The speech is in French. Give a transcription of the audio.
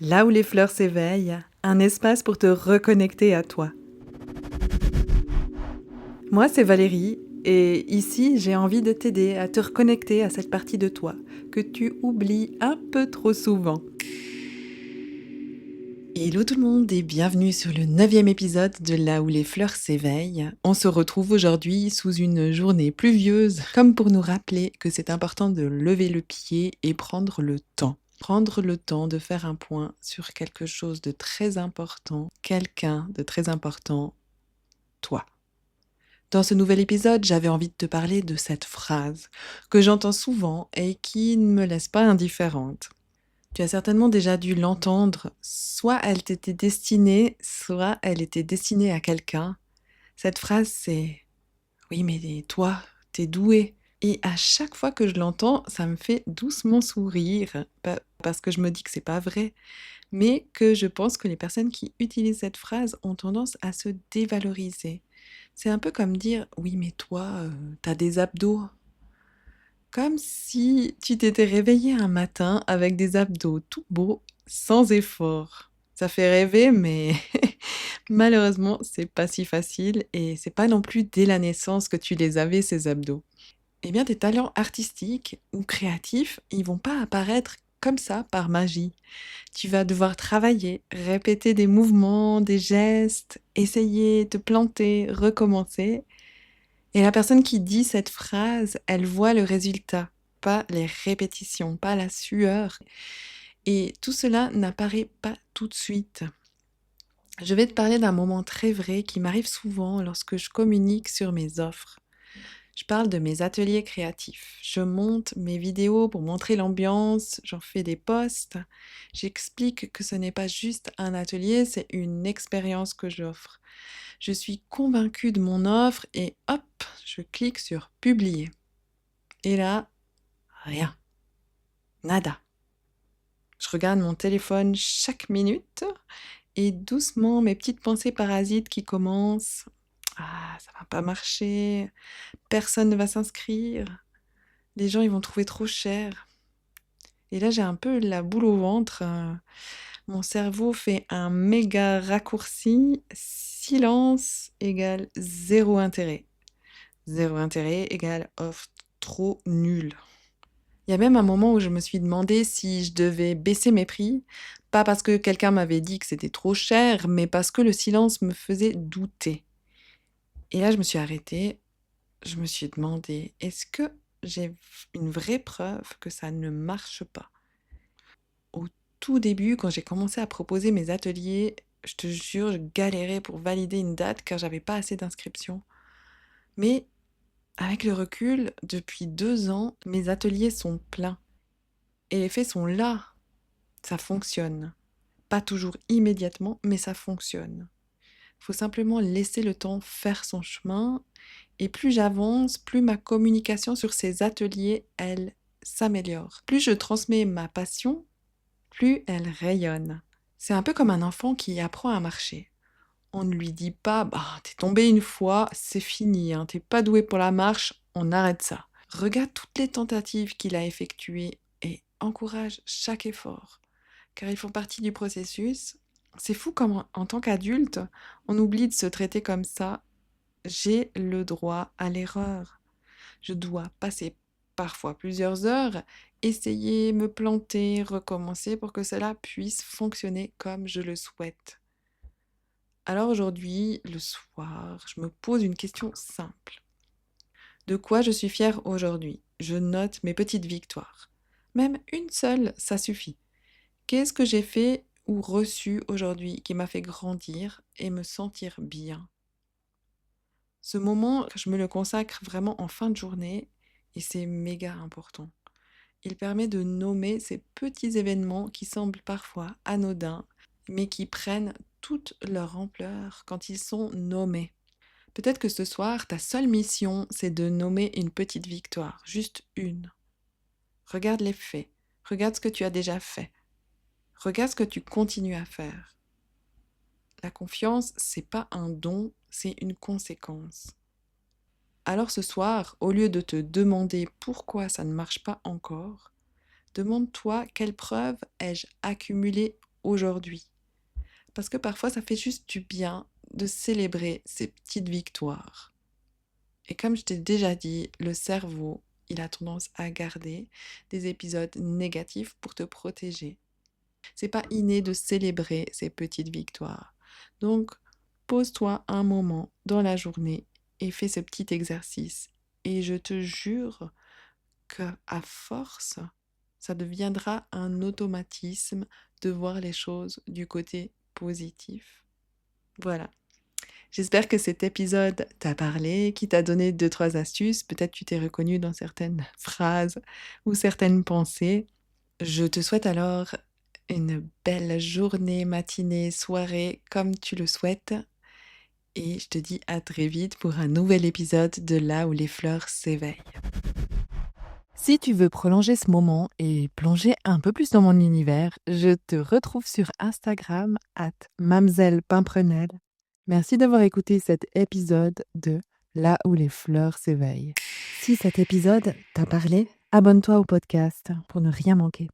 Là où les fleurs s'éveillent, un espace pour te reconnecter à toi. Moi, c'est Valérie, et ici, j'ai envie de t'aider à te reconnecter à cette partie de toi que tu oublies un peu trop souvent. Hello tout le monde et bienvenue sur le 9e épisode de Là où les fleurs s'éveillent. On se retrouve aujourd'hui sous une journée pluvieuse, comme pour nous rappeler que c'est important de lever le pied et prendre le temps. Prendre le temps de faire un point sur quelque chose de très important, quelqu'un de très important, toi. Dans ce nouvel épisode, j'avais envie de te parler de cette phrase que j'entends souvent et qui ne me laisse pas indifférente. Tu as certainement déjà dû l'entendre, soit elle t'était destinée, soit elle était destinée à quelqu'un. Cette phrase c'est «Oui mais toi, t'es doué». Et à chaque fois que je l'entends, ça me fait doucement sourire, pas parce que je me dis que c'est pas vrai, mais que je pense que les personnes qui utilisent cette phrase ont tendance à se dévaloriser. C'est un peu comme dire «Oui mais toi, tu des abdos». Comme si tu t'étais réveillé un matin avec des abdos tout beaux, sans effort. Ça fait rêver, mais malheureusement, c'est pas si facile et c'est pas non plus dès la naissance que tu les avais, ces abdos. Eh bien, tes talents artistiques ou créatifs, ils vont pas apparaître comme ça, par magie. Tu vas devoir travailler, répéter des mouvements, des gestes, essayer, te planter, recommencer. Et la personne qui dit cette phrase, elle voit le résultat, pas les répétitions, pas la sueur. Et tout cela n'apparaît pas tout de suite. Je vais te parler d'un moment très vrai qui m'arrive souvent lorsque je communique sur mes offres. Je parle de mes ateliers créatifs. Je monte mes vidéos pour montrer l'ambiance, j'en fais des posts. J'explique que ce n'est pas juste un atelier, c'est une expérience que j'offre. Je suis convaincue de mon offre et hop, je clique sur publier. Et là, rien, nada. Je regarde mon téléphone chaque minute et doucement mes petites pensées parasites qui commencent. Ah, ça va pas marcher, personne ne va s'inscrire, les gens ils vont trouver trop cher. Et là j'ai un peu la boule au ventre, mon cerveau fait un méga raccourci, silence égale zéro intérêt. Zéro intérêt égale offre trop nulle. Il y a même un moment où je me suis demandé si je devais baisser mes prix, pas parce que quelqu'un m'avait dit que c'était trop cher, mais parce que le silence me faisait douter. Et là, je me suis arrêtée, je me suis demandé, est-ce que j'ai une vraie preuve que ça ne marche pas? Au tout début, quand j'ai commencé à proposer mes ateliers, je te jure, je galérais pour valider une date car j'avais pas assez d'inscriptions. Mais avec le recul, depuis 2 ans, mes ateliers sont pleins. Et les faits sont là. Ça fonctionne. Pas toujours immédiatement, mais ça fonctionne. Il faut simplement laisser le temps faire son chemin. Et plus j'avance, plus ma communication sur ces ateliers, elle s'améliore. Plus je transmets ma passion, plus elle rayonne. C'est un peu comme un enfant qui apprend à marcher. On ne lui dit pas «Bah, t'es tombé une fois, c'est fini, hein, t'es pas doué pour la marche, on arrête ça». Regarde toutes les tentatives qu'il a effectuées et encourage chaque effort, car ils font partie du processus. C'est fou comme en tant qu'adulte, on oublie de se traiter comme ça. J'ai le droit à l'erreur. Je dois passer parfois plusieurs heures, essayer, me planter, recommencer pour que cela puisse fonctionner comme je le souhaite. Alors aujourd'hui, le soir, je me pose une question simple. De quoi je suis fière aujourd'hui? Je note mes petites victoires. Même une seule, ça suffit. Qu'est-ce que j'ai fait ou reçu aujourd'hui qui m'a fait grandir et me sentir bien? Ce moment, je me le consacre vraiment en fin de journée et c'est méga important. Il permet de nommer ces petits événements qui semblent parfois anodins, mais qui prennent toute leur ampleur quand ils sont nommés. Peut-être que ce soir, ta seule mission, c'est de nommer une petite victoire, juste une. Regarde les faits, regarde ce que tu as déjà fait, regarde ce que tu continues à faire. La confiance, c'est pas un don, c'est une conséquence. Alors ce soir, au lieu de te demander pourquoi ça ne marche pas encore, demande-toi quelle preuve ai-je accumulée aujourd'hui. Parce que parfois, ça fait juste du bien de célébrer ces petites victoires. Et comme je t'ai déjà dit, le cerveau, il a tendance à garder des épisodes négatifs pour te protéger. C'est pas inné de célébrer ces petites victoires. Donc, pose-toi un moment dans la journée et fais ce petit exercice. Et je te jure que à force, ça deviendra un automatisme de voir les choses du côté positif. Voilà. J'espère que cet épisode t'a parlé, qui t'a donné deux, trois astuces. Peut-être tu t'es reconnu dans certaines phrases ou certaines pensées. Je te souhaite alors une belle journée, matinée, soirée, comme tu le souhaites. Et je te dis à très vite pour un nouvel épisode de Là où les fleurs s'éveillent. Si tu veux prolonger ce moment et plonger un peu plus dans mon univers, je te retrouve sur Instagram @mamzellespinprenelle. Merci d'avoir écouté cet épisode de Là où les fleurs s'éveillent. Si cet épisode t'a parlé, abonne-toi au podcast pour ne rien manquer.